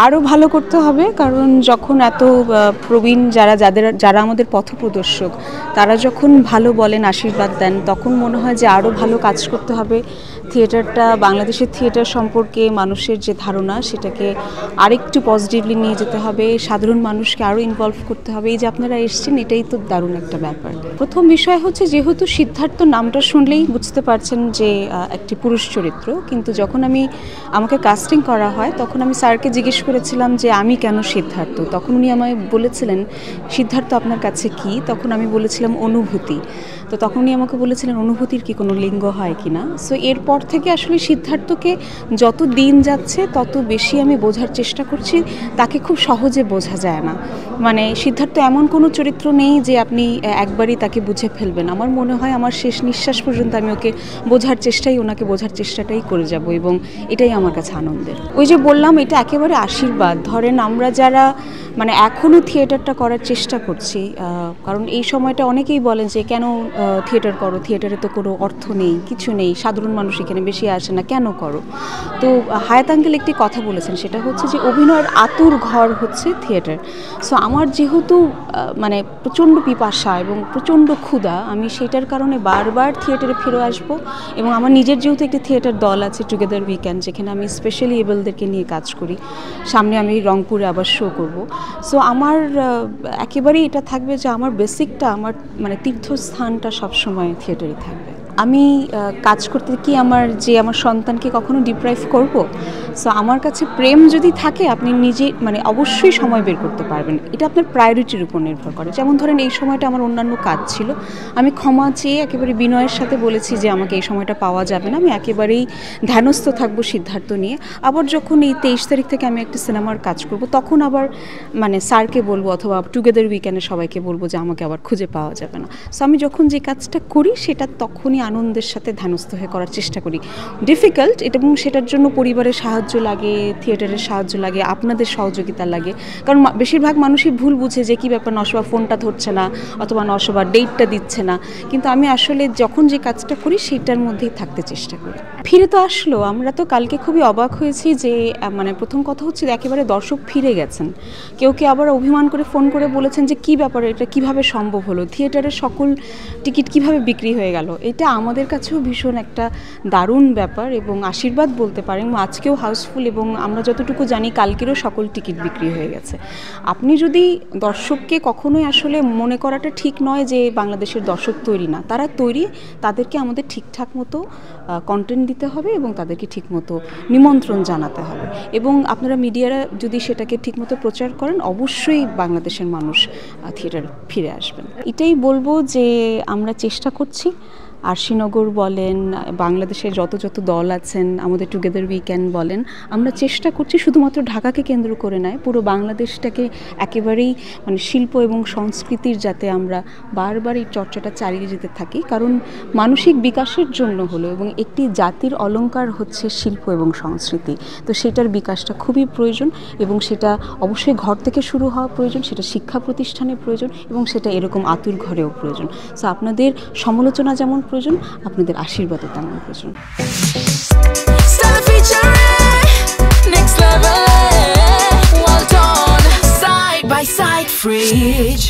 আরও ভালো করতে হবে, কারণ যখন এত প্রবীণ যারা আমাদের পথপ্রদর্শক তারা যখন ভালো বলেন, আশীর্বাদ দেন, তখন মনে হয় যে আরও ভালো কাজ করতে হবে। থিয়েটারটা, বাংলাদেশের থিয়েটার সম্পর্কে মানুষের যে ধারণা সেটাকে আরেকটু পজিটিভলি নিয়ে যেতে হবে, সাধারণ মানুষকে আরও ইনভলভ করতে হবে। এই যে আপনারা এসছেন, এটাই তো দারুণ একটা ব্যাপার। প্রথম বিষয় হচ্ছে, যেহেতু সিদ্ধার্থ নামটা শুনলেই বুঝতে পারছেন যে একটি পুরুষ চরিত্র, কিন্তু যখন আমাকে কাস্টিং করা হয় তখন আমি স্যারকে জিজ্ঞেস করেছিলাম যে আমি কেন সিদ্ধার্থ। তখন উনি আমায় বলেছিলেন, সিদ্ধার্থ আপনার কাছে কি? তখন আমি বলেছিলাম অনুভূতি। তো তখন উনি আমাকে বলেছিলেন, অনুভূতির কি কোনো লিঙ্গ হয় কি না। সো এরপর থেকে আসলে সিদ্ধার্থকে যত দিন যাচ্ছে তত বেশি আমি বোঝার চেষ্টা করছি। তাকে খুব সহজে বোঝা যায় না। মানে সিদ্ধার্থ এমন কোনো চরিত্র নেই যে আপনি একবারই তাকে বুঝে ফেলবেন। আমার মনে হয় আমার শেষ নিঃশ্বাস পর্যন্ত আমি ওনাকে বোঝার চেষ্টাটাই করে যাব, এবং এটাই আমার কাছে আনন্দের। ওই যে বললাম, এটা একেবারে আশীর্বাদ। ধরেন আমরা যারা মানে এখনও থিয়েটারটা করার চেষ্টা করছি, কারণ এই সময়টা অনেকেই বলেন যে কেন থিয়েটার করো, থিয়েটারে তো কোনো অর্থ নেই, কিছু নেই, সাধারণ মানুষ এখানে বেশি আসে না, কেন করো? তো হায়াত আঙ্কেল একটি কথা বলেছেন, সেটা হচ্ছে যে অভিনয়ের আতুর ঘর হচ্ছে থিয়েটার। সো আমার যেহেতু মানে প্রচণ্ড পিপাসা এবং প্রচণ্ড ক্ষুধা, আমি সেটার কারণে বারবার থিয়েটারে ফিরে আসবো। এবং আমার নিজের যেহেতু একটি থিয়েটার দল আছে, টুগেদার উইকেন্ড, যেখানে আমি স্পেশালি এবলদেরকে নিয়ে কাজ করি। সামনে আমি রংপুরে আবার শো করব। সো আমার একেবারেই এটা থাকবে যে আমার বেসিকটা, আমার মানে তীর্থস্থানটা সবসময় থিয়েটারই থাকবে। আমি কাজ করতে কি আমার সন্তানকে কখনো ডিপ্রাইভ করব? সো আমার কাছে প্রেম যদি থাকে, আপনি নিজে মানে অবশ্যই সময় বের করতে পারবেন। এটা আপনার প্রায়োরিটির উপর নির্ভর করে। যেমন ধরেন, এই সময়টা আমার অন্যান্য কাজ ছিল, আমি ক্ষমা চেয়ে একেবারে বিনয়ের সাথে বলেছি যে আমাকে এই সময়টা পাওয়া যাবে না, আমি একেবারেই ধ্যানস্থ থাকবো সিদ্ধার্থ নিয়ে। আবার যখন এই 23 তারিখ থেকে আমি একটা সিনেমার কাজ করব, তখন আবার মানে স্যারকে বলবো অথবা টুগেদার উইকেন্ডে সবাইকে বলবো যে আমাকে আবার খুঁজে পাওয়া যাবে না। সো আমি যখন যে কাজটা করি সেটা তখনই আনন্দের সাথে ধ্যানস্থ হয়ে করার চেষ্টা করি। ডিফিকাল্ট এটা, এবং সেটার জন্য পরিবারের সাহায্য লাগে, থিয়েটারের সাহায্য লাগে, আপনাদের সহযোগিতা লাগে। কারণ বেশিরভাগ মানুষই ভুল বুঝে যে কী ব্যাপার, নশোবা ফোনটা ধরছে না অথবা নশোবা ডেটটা দিচ্ছে না। কিন্তু আমি আসলে যখন যে কাজটা করি সেটার মধ্যেই থাকতে চেষ্টা করি। ফিরে তো আসলো। আমরা তো কালকে খুবই অবাক হয়েছি যে মানে প্রথম কথা হচ্ছে একেবারে দর্শক ফিরে গেছেন। কেউ আবার অভিমান করে ফোন করে বলেছেন যে কী ব্যাপার, এটা কিভাবে সম্ভব হলো, থিয়েটারের সকল টিকিট কিভাবে বিক্রি হয়ে গেল। এটা আমাদের কাছেও ভীষণ একটা দারুণ ব্যাপার এবং আশীর্বাদ বলতে পারেন। আজকেও হাউসফুল, এবং আমরা যতটুকু জানি কালকেরও সকল টিকিট বিক্রি হয়ে গেছে। আপনি যদি দর্শককে কখনোই আসলে মনে করাটা ঠিক নয় যে বাংলাদেশের দর্শক তৈরি না, তারা তৈরি। তাদেরকে আমাদের ঠিকঠাক মতো কন্টেন্ট দিতে হবে এবং তাদেরকে ঠিকমতো নিমন্ত্রণ জানাতে হবে, এবং আপনারা মিডিয়ারা যদি সেটাকে ঠিকমতো প্রচার করেন, অবশ্যই বাংলাদেশের মানুষ থিয়েটার ফিরে আসবেন। এটাই বলবো যে আমরা চেষ্টা করছি। আরশিনগর বলেন, বাংলাদেশের যত দল আছেন, আমাদের টুগেদার উইকেন্ড বলেন, আমরা চেষ্টা করছি শুধুমাত্র ঢাকাকে কেন্দ্র করে নয়, পুরো বাংলাদেশটাকে একেবারেই মানে শিল্প এবং সংস্কৃতির যাতে আমরা বারবার এই চর্চাটা চালিয়ে যেতে থাকি। কারণ মানসিক বিকাশের জন্য হলো, এবং একটি জাতির অলংকার হচ্ছে শিল্প এবং সংস্কৃতি। তো সেটার বিকাশটা খুবই প্রয়োজন, এবং সেটা অবশ্যই ঘর থেকে শুরু হওয়া প্রয়োজন, সেটা শিক্ষা প্রতিষ্ঠানে প্রয়োজন, এবং সেটা এরকম আতুর ঘরেও প্রয়োজন। সো আপনাদের সমালোচনা যেমন প্রয়োজন, আপনাদের আশীর্বাদও তেমন প্রয়োজন। Next level, well done, side by side, Fridge.